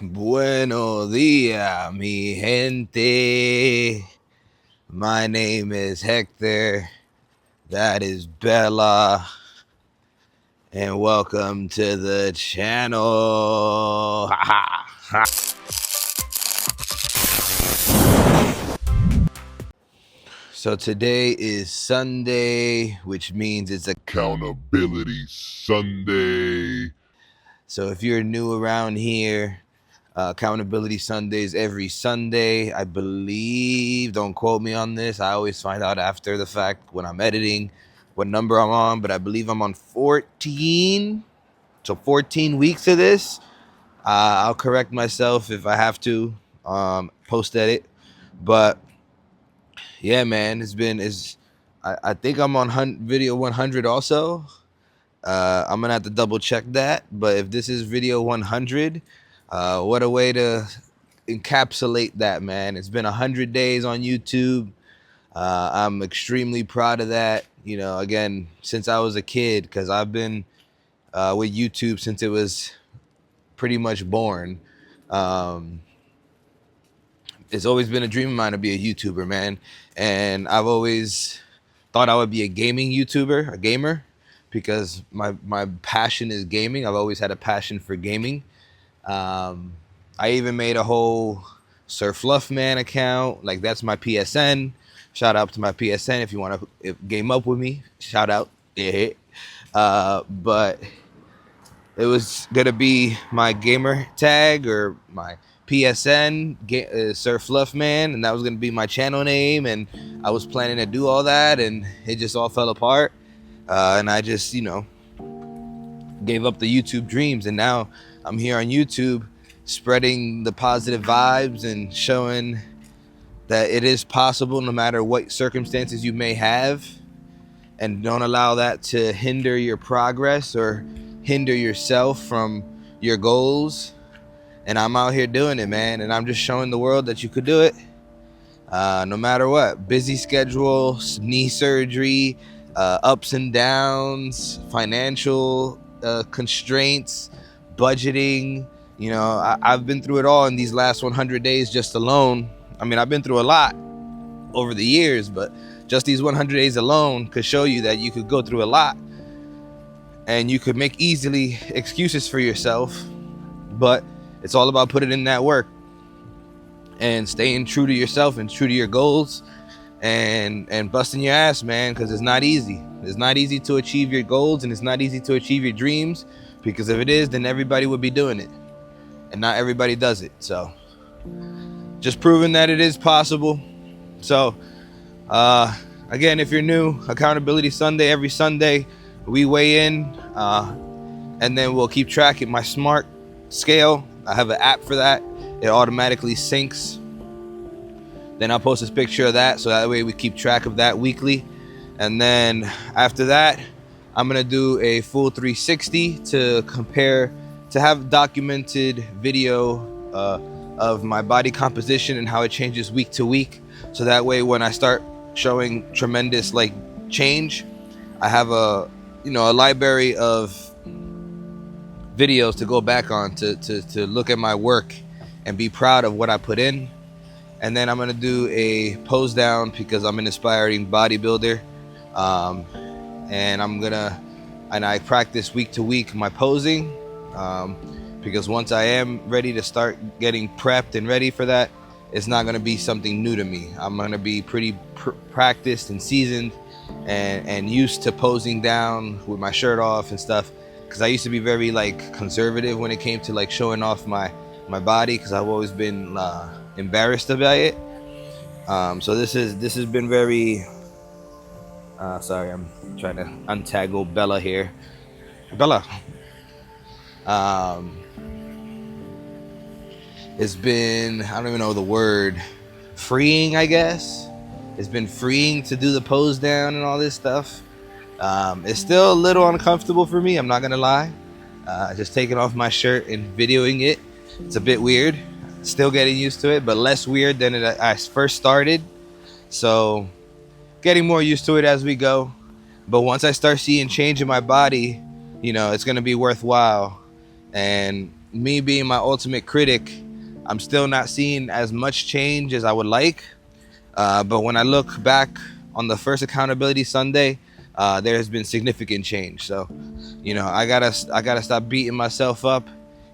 Buenos dias, mi gente. My name is Hector. That is Bella. And welcome to the channel. So today is Sunday, which means it's Accountability Sunday. So if you're new around here, Accountability Sundays every Sunday, I believe. Don't quote me on this. I always find out after the fact when I'm editing what number I'm on, but I believe I'm on 14. So 14 weeks of this. I'll correct myself if I have to post edit. But yeah, man, I think I'm on video 100 also. I'm gonna have to double check that. But if this is video 100, what a way to encapsulate that, man. It's been 100 days on YouTube. I'm extremely proud of that. You know, again, since I was a kid, because I've been with YouTube since it was pretty much born. It's always been a dream of mine to be a YouTuber, man. And I've always thought I would be a gaming YouTuber, a gamer, because my passion is gaming. I've always had a passion for gaming. I even made a whole Sir Fluffman account. Like, that's my PSN. Shout out to my PSN if you want to game up with me. Shout out. Yeah. But it was gonna be my gamer tag or my PSN, Sir Fluffman, and that was gonna be my channel name. And I was planning to do all that, and it just all fell apart. And I just, gave up the YouTube dreams, and now I'm here on YouTube spreading the positive vibes and showing that it is possible no matter what circumstances you may have, and don't allow that to hinder your progress or hinder yourself from your goals. And I'm out here doing it, man, and I'm just showing the world that you could do it no matter what. Busy schedule, knee surgery, ups and downs, financial constraints, budgeting. I've been through it all in these last 100 days just alone. I mean, I've been through a lot over the years, but just these 100 days alone could show you that you could go through a lot and you could make easily excuses for yourself. But it's all about putting in that work and staying true to yourself and true to your goals and busting your ass, man, because it's not easy. It's not easy to achieve your goals, and it's not easy to achieve your dreams, because if it is, then everybody would be doing it, and not everybody does it. So just proving that it is possible. So again, if you're new, Accountability Sunday, every Sunday we weigh in, and then we'll keep track at my smart scale. I have an app for that. It automatically syncs. Then I'll post a picture of that, so that way we keep track of that weekly. And then after that, I'm gonna do a full 360 to compare, to have documented video of my body composition and how it changes week to week. So that way, when I start showing tremendous change, I have a library of videos to go back on to look at my work and be proud of what I put in. And then I'm gonna do a pose down because I'm an aspiring bodybuilder, and I practice week to week my posing, because once I am ready to start getting prepped and ready for that, it's not gonna be something new to me. I'm gonna be pretty practiced and seasoned and used to posing down with my shirt off and stuff, because I used to be very conservative when it came to showing off my body, because I've always been embarrassed about it. So this has been very sorry, I'm trying to untangle Bella here. Bella. It's been, I don't even know the word, freeing, I guess. It's been freeing to do the pose down and all this stuff. It's still a little uncomfortable for me, I'm not gonna lie. Just taking off my shirt and videoing it, it's a bit weird. Still getting used to it, but less weird than I first started. So getting more used to it as we go. But once I start seeing change in my body, it's gonna be worthwhile. And me being my ultimate critic, I'm still not seeing as much change as I would like. But when I look back on the first accountability Sunday, there has been significant change. So, I gotta stop beating myself up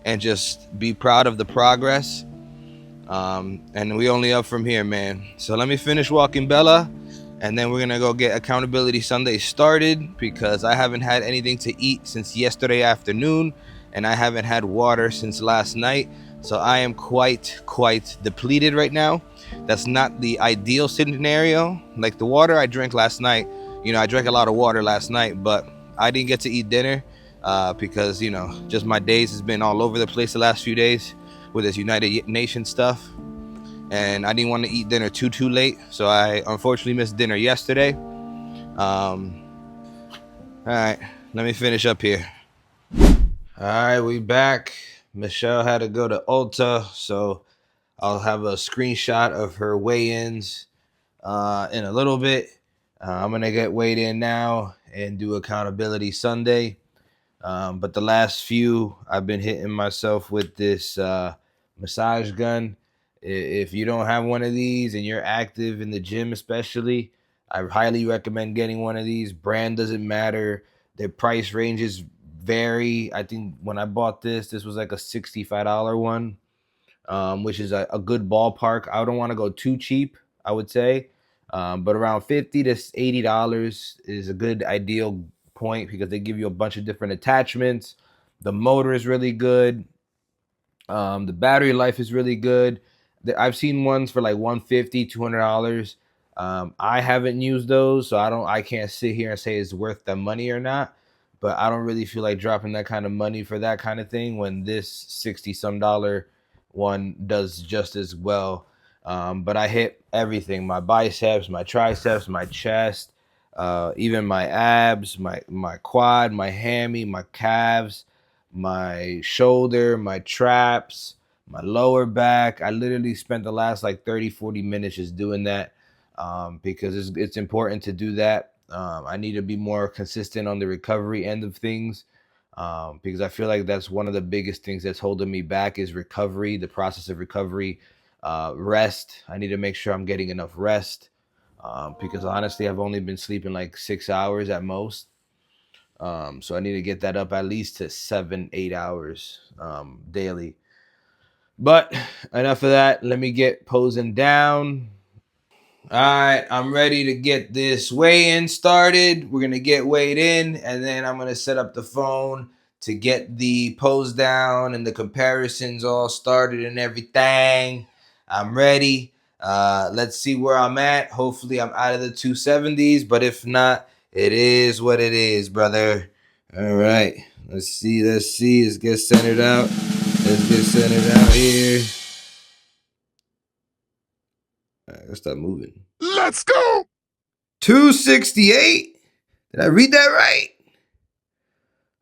and just be proud of the progress. And we only up from here, man. So let me finish walking Bella, and then we're gonna go get accountability Sunday started because I haven't had anything to eat since yesterday afternoon, and I haven't had water since last night. So I am quite depleted right now. That's not the ideal scenario. Like the water I drank last night, I drank a lot of water last night, but I didn't get to eat dinner because just my days has been all over the place the last few days with this United Nations stuff, and I didn't want to eat dinner too late, so I unfortunately missed dinner yesterday. All right, let me finish up here. All right, we back. Michelle had to go to Ulta, so I'll have a screenshot of her weigh-ins in a little bit. I'm gonna get weighed in now and do accountability Sunday. But the last few, I've been hitting myself with this massage gun. If you don't have one of these and you're active in the gym, especially, I highly recommend getting one of these. Brand doesn't matter. Their price ranges vary. I think when I bought this was like a $65 one, which is a good ballpark. I don't want to go too cheap, I would say. But around $50 to $80 is a good ideal point because they give you a bunch of different attachments. The motor is really good. The battery life is really good. I've seen ones for like $150, $200. I haven't used those, so I can't sit here and say it's worth the money or not. But I don't really feel like dropping that kind of money for that kind of thing when this 60 some dollar one does just as well. But I hit everything: my biceps, my triceps, my chest, even my abs, my quad, my hammy, my calves, my shoulder, my traps, my lower back. I literally spent the last like 30-40 minutes just doing that because it's important to do that. I need to be more consistent on the recovery end of things because I feel like that's one of the biggest things that's holding me back is recovery, the process of recovery, rest. I need to make sure I'm getting enough rest because honestly, I've only been sleeping like 6 hours at most. So I need to get that up at least to 7-8 hours daily. But enough of that. Let me get posing down. All right, I'm ready to get this weigh-in started. We're gonna get weighed in, and then I'm gonna set up the phone to get the pose down and the comparisons all started and everything. I'm ready. Let's see where I'm at. Hopefully, I'm out of the 270s, but if not, it is what it is, brother. All right, let's see. Let's get centered out. Let's get centered out here. All right, let's start moving. Let's go! 268? Did I read that right?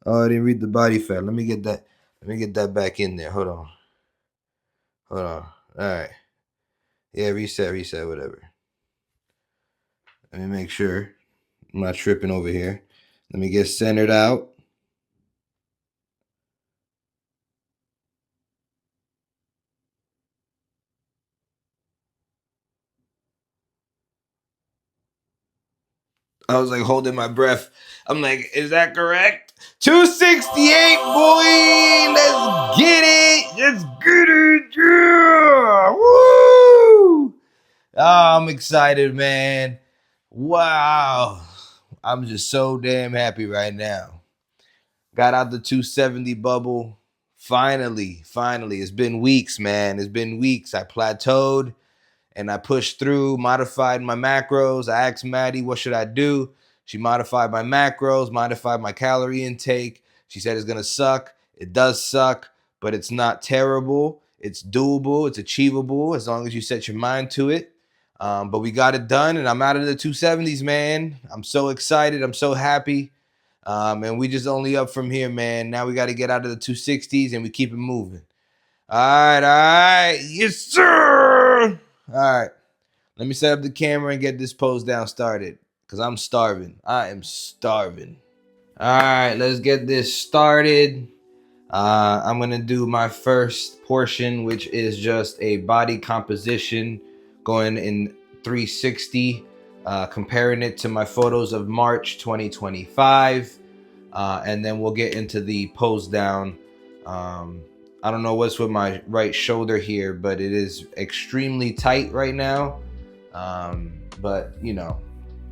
Oh, I didn't read the body fat. Let me get that. Let me get that back in there. Hold on. Hold on. All right. Yeah, reset, whatever. Let me make sure I'm not tripping over here. Let me get centered out. I was like holding my breath. I'm like, is that correct? 268, boy. Let's get it. Let's get it. Yeah. Woo. Oh, I'm excited, man. Wow. I'm just so damn happy right now. Got out the 270 bubble. Finally. It's been weeks, man. It's been weeks. I plateaued and I pushed through, modified my macros. I asked Maddie, what should I do? She modified my macros, modified my calorie intake. She said it's going to suck. It does suck, but it's not terrible. It's doable. It's achievable as long as you set your mind to it. But we got it done, and I'm out of the 270s, man. I'm so excited. I'm so happy. And we just only up from here, man. Now we got to get out of the 260s, and we keep it moving. All right. Yes, sir. All right. Let me set up the camera and get this pose down started because I'm starving. I am starving. All right, let's get this started. I'm gonna do my first portion, which is just a body composition going in 360, comparing it to my photos of March 2025. And then we'll get into the pose down. I don't know what's with my right shoulder here, but it is extremely tight right now. But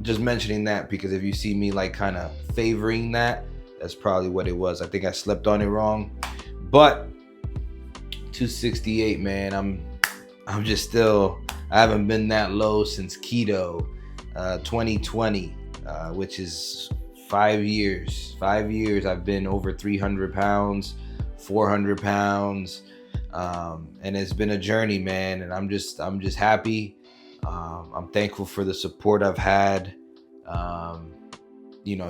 just mentioning that because if you see me like kind of favoring that, that's probably what it was. I think I slept on it wrong. But 268, man, I'm just still, I haven't been that low since keto 2020, which is 5 years. 5 years I've been over 300 pounds, 400 pounds, and it's been a journey, man. And I'm just happy. I'm thankful for the support I've had,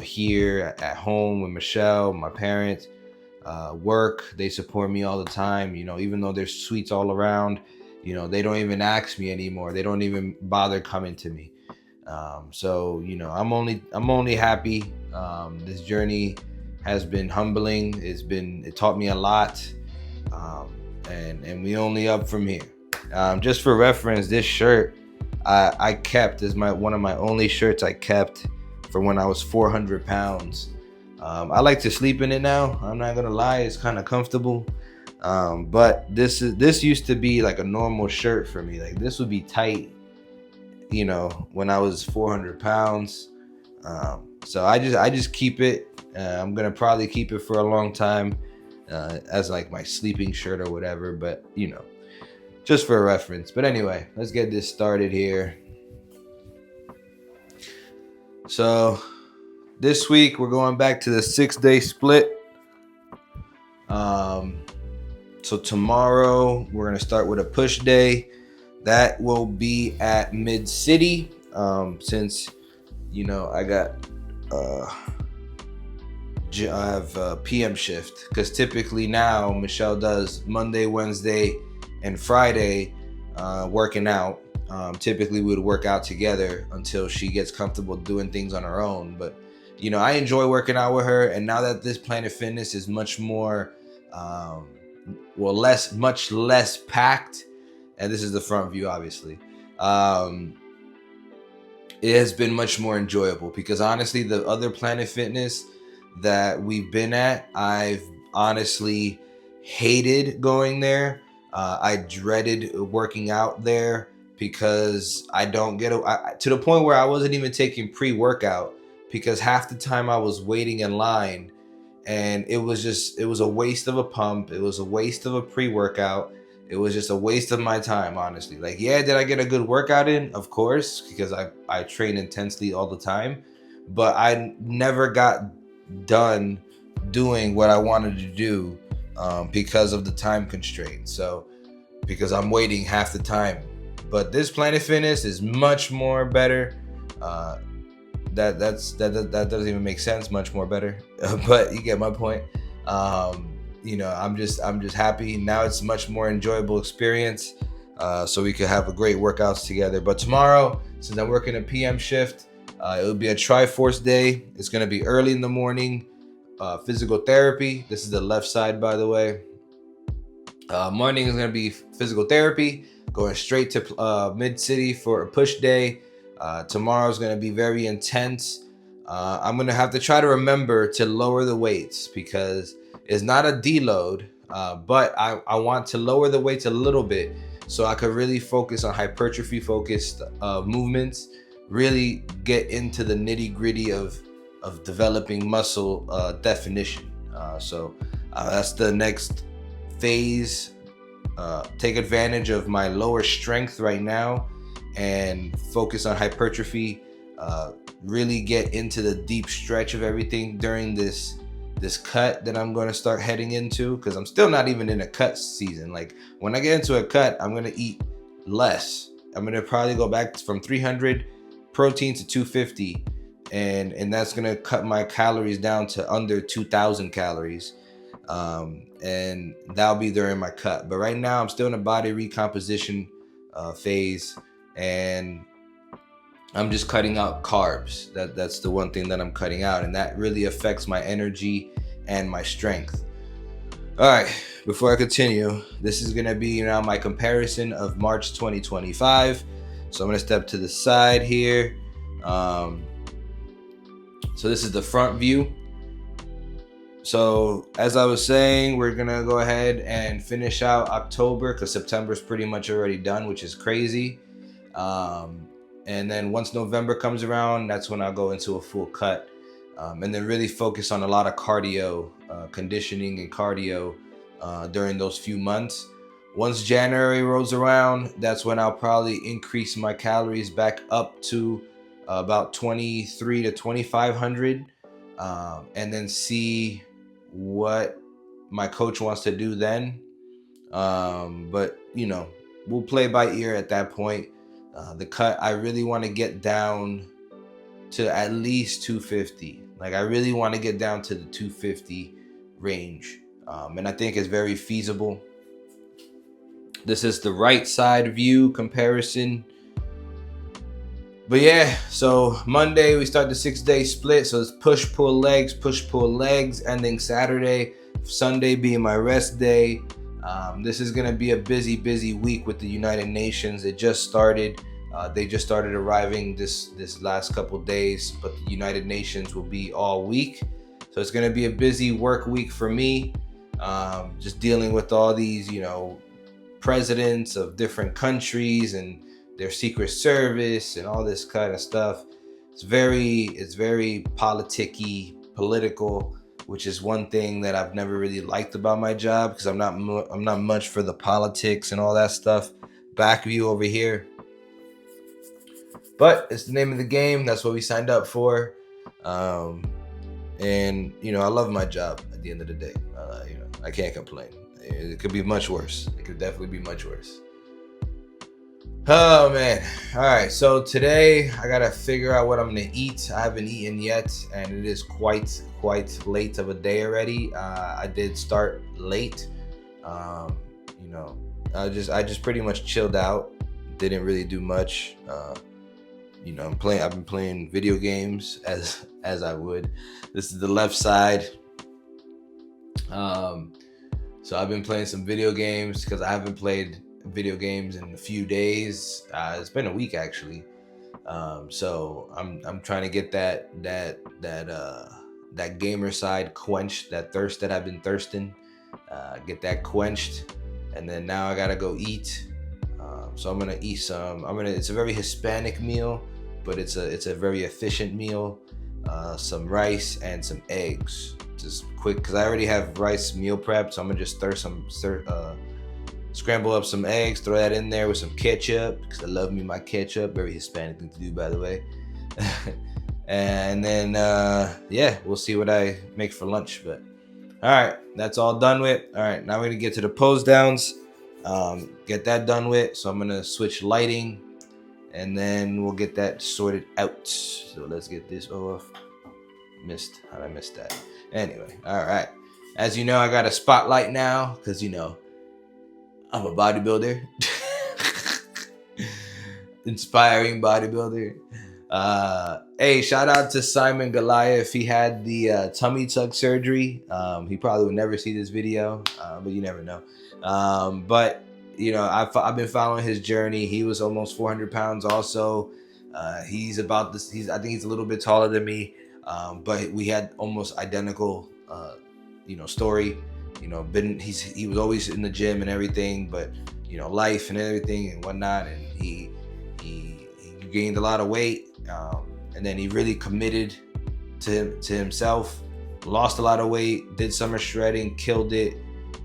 here at home with Michelle, my parents, work. They support me all the time. Even though there's sweets all around, they don't even ask me anymore. They don't even bother coming to me. So I'm only happy. This journey has been humbling. It taught me a lot, and we only up from here. Just for reference, this shirt I kept is one of my only shirts I kept for when I was 400 pounds. I like to sleep in it now. I'm not gonna lie, it's kind of comfortable. But this used to be like a normal shirt for me. Like this would be tight, when I was 400 pounds. So I just keep it. I'm gonna probably keep it for a long time, as like my sleeping shirt or whatever. But just for a reference. But anyway, let's get this started here. So this week we're going back to the 6-day split. So tomorrow we're gonna start with a push day. That will be at Mid City. Since I got I have a PM shift, because typically now Michelle does Monday, Wednesday, and Friday working out. Typically we would work out together until she gets comfortable doing things on her own. But I enjoy working out with her, and now that this Planet Fitness is much more much less packed, and this is the front view obviously, it has been much more enjoyable, because honestly the other Planet Fitness that we've been at, I've honestly hated going there. I dreaded working out there because I don't get to the point where I wasn't even taking pre-workout, because half the time I was waiting in line, and it was a waste of a pump. It was a waste of a pre-workout. It was just a waste of my time, honestly. Like, yeah, did I get a good workout in? Of course, because I train intensely all the time, but I never got done doing what I wanted to do, because of the time constraint. So because I'm waiting half the time. But this Planet Fitness is much more better. That doesn't even make sense. Much more better, but you get my point. I'm just happy now. It's a much more enjoyable experience, so we could have a great workouts together. But tomorrow, since I'm working a PM shift, it will be a Triforce day. It's gonna be early in the morning. Physical therapy. This is the left side, by the way. Morning is gonna be physical therapy. Going straight to Mid City for a push day. Tomorrow is going to be very intense. I'm going to have to try to remember to lower the weights, because it's not a deload, but I want to lower the weights a little bit so I could really focus on hypertrophy focused movements, really get into the nitty gritty of developing muscle definition. So that's the next phase. Take advantage of my lower strength right now and focus on hypertrophy, really get into the deep stretch of everything during this cut that I'm going to start heading into, because I'm still not even in a cut season. Like when I get into a cut, I'm going to eat less. I'm going to probably go back from 300 protein to 250, and that's going to cut my calories down to under 2,000 calories. And that'll be during my cut. But right now I'm still in a body recomposition phase, and I'm just cutting out carbs. That's the one thing that I'm cutting out, and that really affects my energy and my strength. All right, before I continue, this is going to be now my comparison of March 2025. So I'm going to step to the side here. So this is the front view. So as I was saying, we're going to go ahead and finish out October because September is pretty much already done, which is crazy. And then once November comes around, that's when I'll go into a full cut. And then really focus on a lot of cardio, conditioning and cardio during those few months. Once January rolls around, that's when I'll probably increase my calories back up to about 23 to 2,500, and then see what my coach wants to do then. But you know, we'll play by ear at that point. The cut, I really want to get down to at least 250. Like I really want to get down to the 250 range. And I think it's very feasible. This is the right side view comparison. But yeah, so Monday we start the 6-day split. So it's push, pull legs, ending Saturday, Sunday being my rest day. This is going to be a busy week with the United Nations. It just started. They just started arriving this last couple days, but the United Nations will be all week. So it's going to be a busy work week for me. Just dealing with all these, presidents of different countries and their secret service and all this kind of stuff. It's very politicky, political, which is one thing that I've never really liked about my job because I'm not much for the politics and all that stuff. Back view over here. But it's the name of the game. That's what we signed up for. And I love my job at the end of the day. I can't complain. It could be much worse. It could definitely be much worse. Oh man. All right. So today I got to figure out what I'm going to eat. I haven't eaten yet, and it is quite late of a day already. I did start late. I just pretty much chilled out. Didn't really do much. I've been playing video games as I would. This is the left side. So I've been playing some video games because I haven't played video games in a few days. It's been a week actually. So I'm trying to get that gamer side quenched, that thirst that I've been thirsting. Get that quenched, and then now I gotta go eat. So I'm gonna eat some. It's a very Hispanic meal, but it's a very efficient meal. Some rice and some eggs, just quick because I already have rice meal prepped. So I'm gonna just scramble up some eggs, throw that in there with some ketchup because I love me my ketchup. Very Hispanic thing to do, by the way. And then we'll see what I make for lunch. But all right, that's all done with. All right, now we're gonna get to the pose downs. Get that done with. So I'm gonna switch lighting, and then we'll get that sorted out. So let's get this off. How'd I miss that? Anyway, all right. As you know, I got a spotlight now because I'm a bodybuilder. Inspiring bodybuilder. Hey, shout out to Simon Goliath. He had the tummy tuck surgery. He probably would never see this video, but you never know. But I've been following his journey. He was almost 400 pounds also. He's about this. I think he's a little bit taller than me. But we had almost identical, story. He was always in the gym and everything, but life and everything and whatnot. And he gained a lot of weight, and then he really committed to himself. Lost a lot of weight. Did summer shredding, killed it.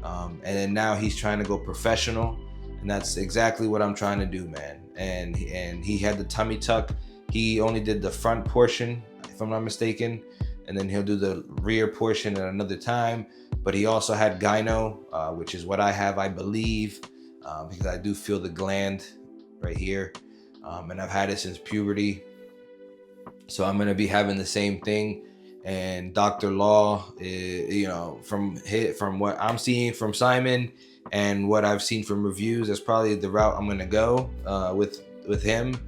And then now he's trying to go professional, and that's exactly what I'm trying to do, man. And he had the tummy tuck. He only did the front portion, if I'm not mistaken, and then he'll do the rear portion at another time. But he also had gyno, which is what I have, I believe, because I do feel the gland right here, and I've had it since puberty. So I'm gonna be having the same thing. And Dr. Law, from what I'm seeing from Simon and what I've seen from reviews, that's probably the route I'm gonna go with him.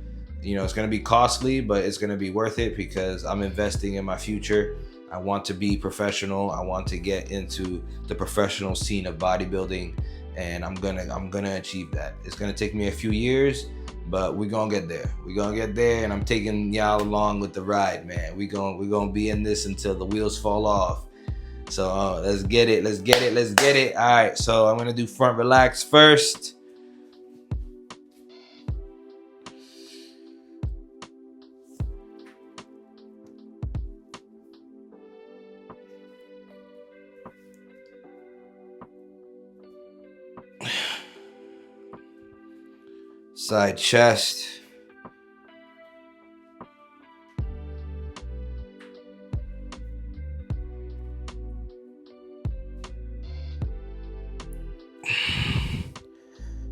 It's gonna be costly, but it's gonna be worth it because I'm investing in my future. I want to be professional. I want to get into the professional scene of bodybuilding, and I'm gonna achieve that. It's gonna take me a few years, but we're gonna get there. We're gonna get there, and I'm taking y'all along with the ride, man. We're gonna be in this until the wheels fall off. So let's get it. Let's get it. Let's get it. All right. So I'm gonna do front relax first. Side chest.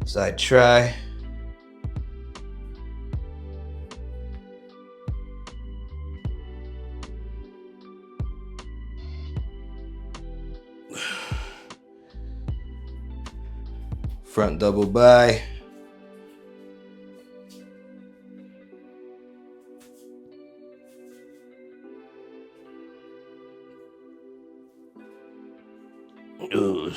Side try. Front double by. Ooh.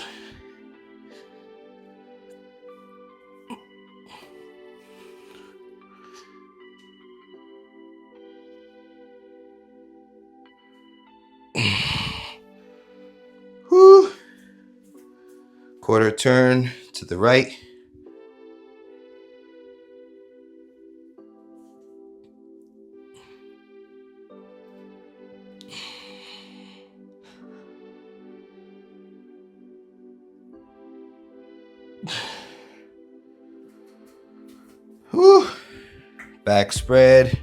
Whew. Quarter turn to the right. Whew. Back spread.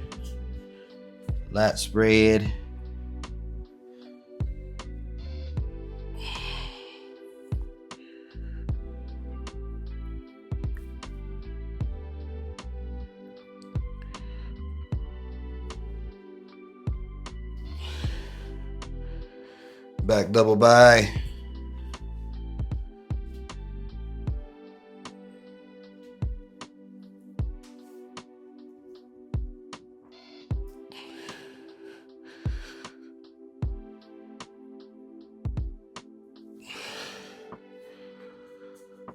Lat spread. Back double by.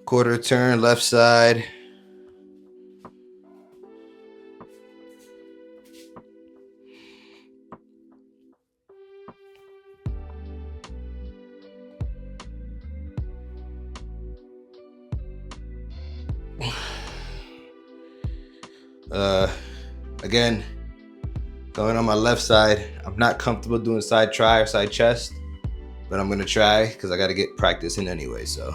Quarter turn left side. Again, going on my left side. I'm not comfortable doing side try or side chest, but I'm gonna try because I gotta get practice in anyway. So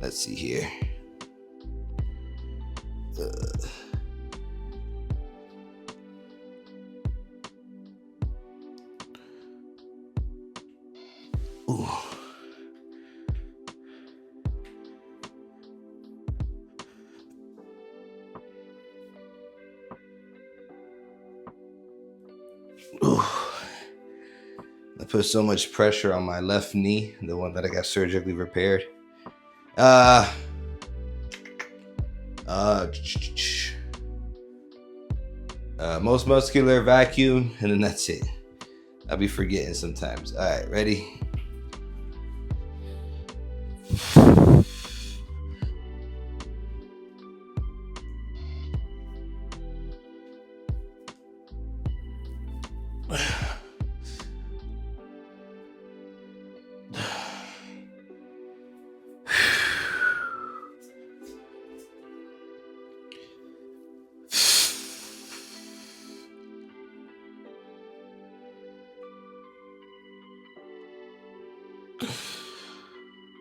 let's see here. Ooh. Ooh. I put so much pressure on my left knee, the one that I got surgically repaired. Most muscular vacuum, and then that's it. I'll be forgetting sometimes. All right, ready?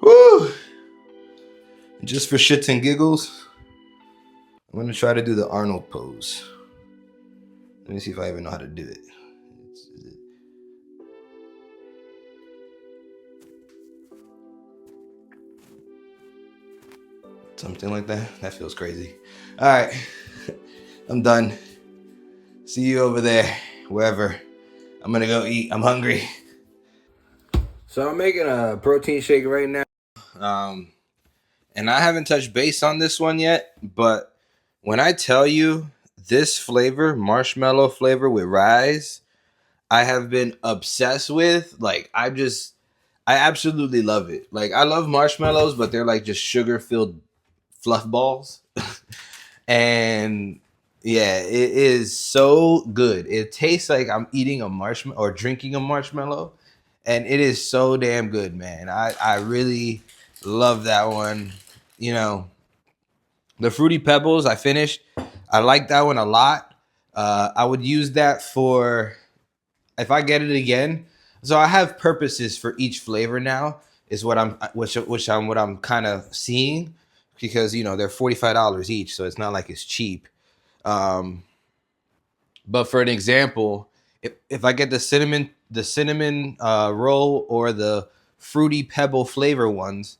Woo! Just for shits and giggles, I'm gonna try to do the Arnold pose. Let me see if I even know how to do it. Something like that. That feels crazy. All right, I'm done. See you over there, wherever. I'm gonna go eat. I'm hungry. So I'm making a protein shake right now. And I haven't touched base on this one yet, but when I tell you this flavor, marshmallow flavor with rise, I have been obsessed with. Like I absolutely love it. Like I love marshmallows, but they're like just sugar filled fluff balls. And yeah, it is so good. It tastes like I'm eating a marshmallow or drinking a marshmallow, and it is so damn good, man. I really love that one. You know, the Fruity Pebbles I finished. I like that one a lot. I would use that for if I get it again. So I have purposes for each flavor now. Is what I'm kind of seeing, because they're $45 each, so it's not like it's cheap. Um, but for an example, if I get the cinnamon roll or the fruity pebble flavor ones,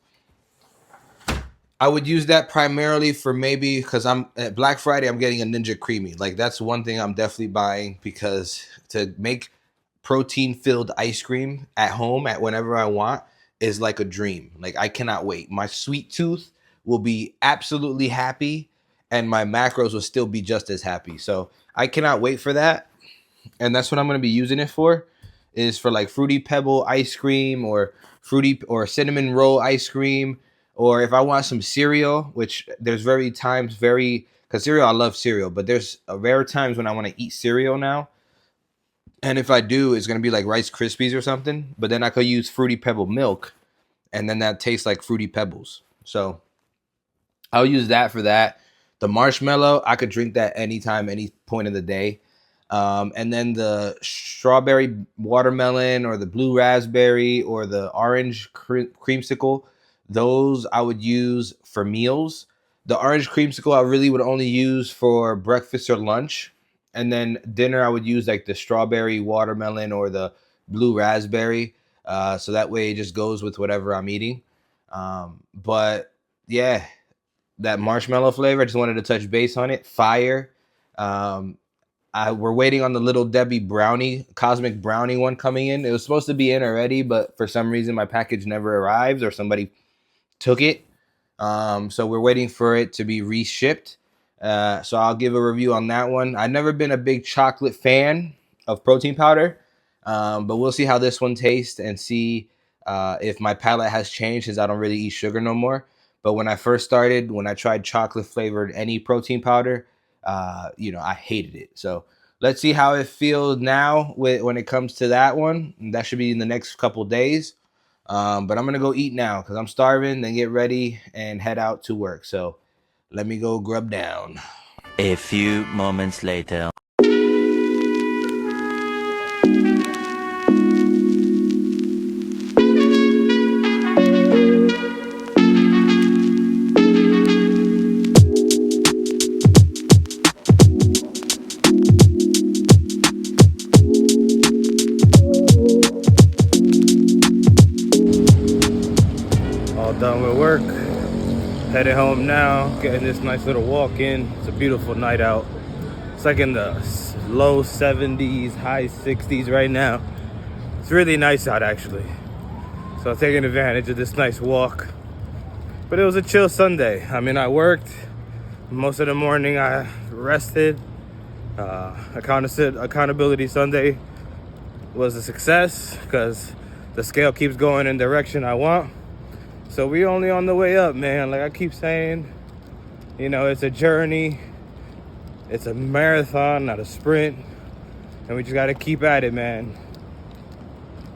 I would use that primarily for maybe because I'm at Black Friday. I'm getting a Ninja Creamy. Like that's one thing I'm definitely buying, because to make protein filled ice cream at home at whenever I want is like a dream. Like I cannot wait. My sweet tooth will be absolutely happy, and my macros will still be just as happy. So I cannot wait for that. And that's what I'm going to be using it for, is for like fruity pebble ice cream or fruity or cinnamon roll ice cream, or if I want some cereal, which there's very because cereal, I love cereal, but there's rare times when I want to eat cereal now. And if I do, it's going to be like Rice Krispies or something, but then I could use fruity pebble milk, and then that tastes like fruity pebbles. So I'll use that for that. The marshmallow, I could drink that anytime, any point of the day. And then the strawberry watermelon or the blue raspberry or the orange creamsicle, those I would use for meals. The orange creamsicle I really would only use for breakfast or lunch. And then dinner I would use like the strawberry watermelon or the blue raspberry. So that way it just goes with whatever I'm eating. But yeah, that marshmallow flavor, I just wanted to touch base on it. Fire. Um, we're waiting on the Little Debbie brownie, cosmic brownie one coming in. It was supposed to be in already, but for some reason my package never arrives or somebody took it. So we're waiting for it to be reshipped. So I'll give a review on that one. I've never been a big chocolate fan of protein powder, but we'll see how this one tastes and see if my palate has changed, since I don't really eat sugar no more. But when I first started, when I tried chocolate flavored any protein powder, I hated it. So let's see how it feels now when it comes to that one. That should be in the next couple days. But I'm gonna go eat now because I'm starving. Then get ready and head out to work. So let me go grub down. A few moments later. All done with work. Headed home now. Getting this nice little walk in. It's a beautiful night out. It's like in the low 70s, high 60s right now. It's really nice out actually. So I'm taking advantage of this nice walk. But it was a chill Sunday. I mean, I worked. Most of the morning I rested. Accountability Sunday was a success because the scale keeps going in the direction I want. So we only on the way up, man. Like I keep saying, it's a journey. It's a marathon, not a sprint. And we just got to keep at it, man.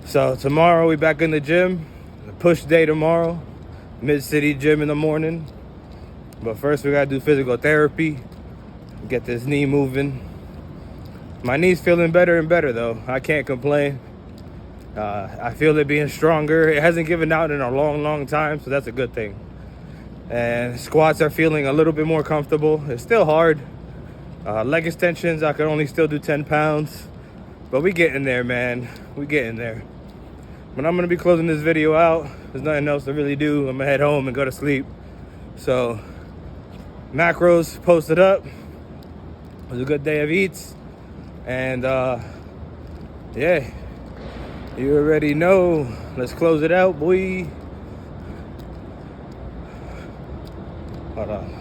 So tomorrow we back in the gym. A push day tomorrow. Mid-City gym in the morning. But first we got to do physical therapy. Get this knee moving. My knee's feeling better and better, though. I can't complain. I feel it being stronger. It hasn't given out in a long, long time, so that's a good thing. And squats are feeling a little bit more comfortable. It's still hard. Leg extensions, I can only still do 10 pounds. But we getting there, man. We getting there. But I'm going to be closing this video out. There's nothing else to really do. I'm going to head home and go to sleep. So, macros posted up. It was a good day of eats. And, yeah. You already know. Let's close it out, boy. Hold on.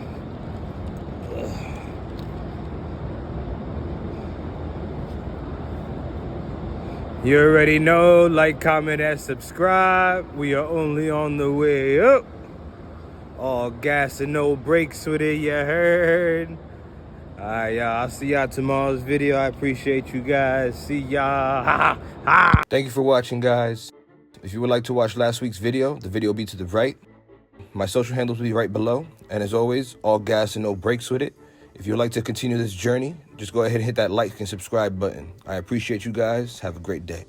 You already know, like, comment, and subscribe. We are only on the way up. All gas and no brakes with it, you heard? Alright, y'all. I'll see y'all tomorrow's video. I appreciate you guys. See y'all. Ha ha. Thank you for watching, guys. If you would like to watch last week's video, the video will be to the right. My social handles will be right below. And as always, all gas and no brakes with it. If you'd like to continue this journey, just go ahead and hit that like and subscribe button. I appreciate you guys. Have a great day.